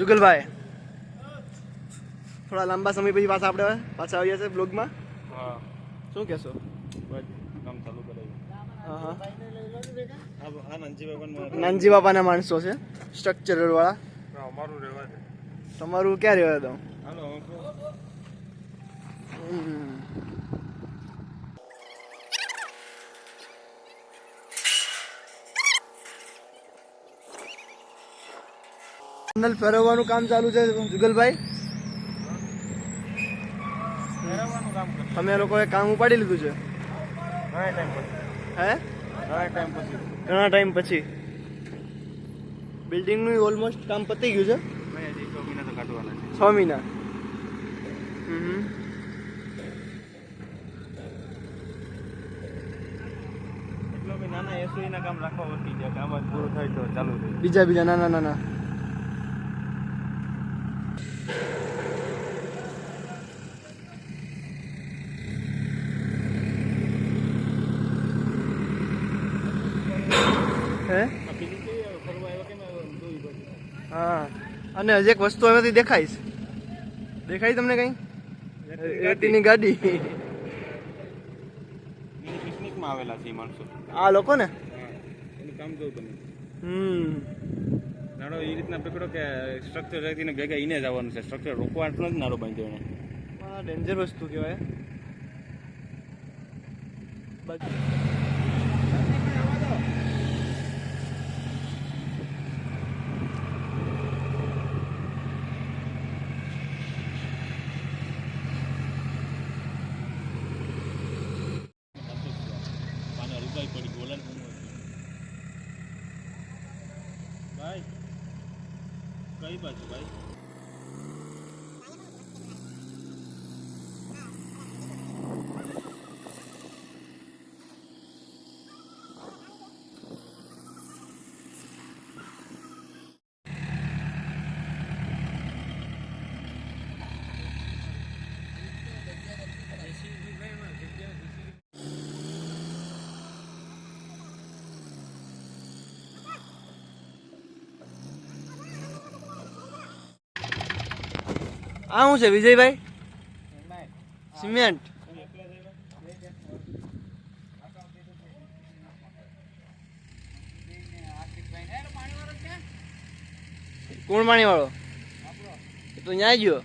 જુગલભાઈ થોડા લાંબા સમય પછી પાછા આવીએ છીએ બ્લોગમાં. હા, શું કહેશો? કામ ચાલુ કરાવ્યું. હા આ નાનજી બાપાના માણસો છે સ્ટ્રક્ચરલ વાળા. અમારું રહેવા દે. તમારું ક્યાં રહેવા દઉં? હાલો ટનલ ફેરવવાનું કામ ચાલુ છે જુગલભાઈ. ફેરવવાનું કામ કરે. તમે લોકોએ કામ ઉપાડી લીધું છે? ઘણા ટાઈમ પછી. હે? ઘણા ટાઈમ પછી બિલ્ડિંગનું ઓલમોસ્ટ કામ પતી ગયું છે. નહીં, હજી 6 મહિના તો કાઢવાના છે. 6 મહિના. એટલો બી નાના એસઓઈ ના કામ રાખવા વળતી જાય. કામ જ પૂરું થાય તો ચાલુ થાય. બીજા નાના હે? હા, અને હજી એક વસ્તુ હવેથી દેખાઈશ. દેખાય તમને કઈ? રેતીની ગાડી. પિકનિકમાં આવેલા છે માણસો. આ લોકો ને એનું કામ જોઉં તમે. નાડો એ રીતના પકડો કે સ્ટ્રક્ચર રાખીને ભેગા ઈને જ આવવાનું છે. સ્ટ્રક્ચર રોકવા આટલો જ નાડો બાંધ્યો એને. આ ડેન્જર વસ્તુ કહેવાય. ભાઈ કઈ બાજુ ભાઈ? આ શું છે વિજયભાઈ? સિમેન્ટ. કોણ પાણી વાળો? તો ન્યાય ગયો.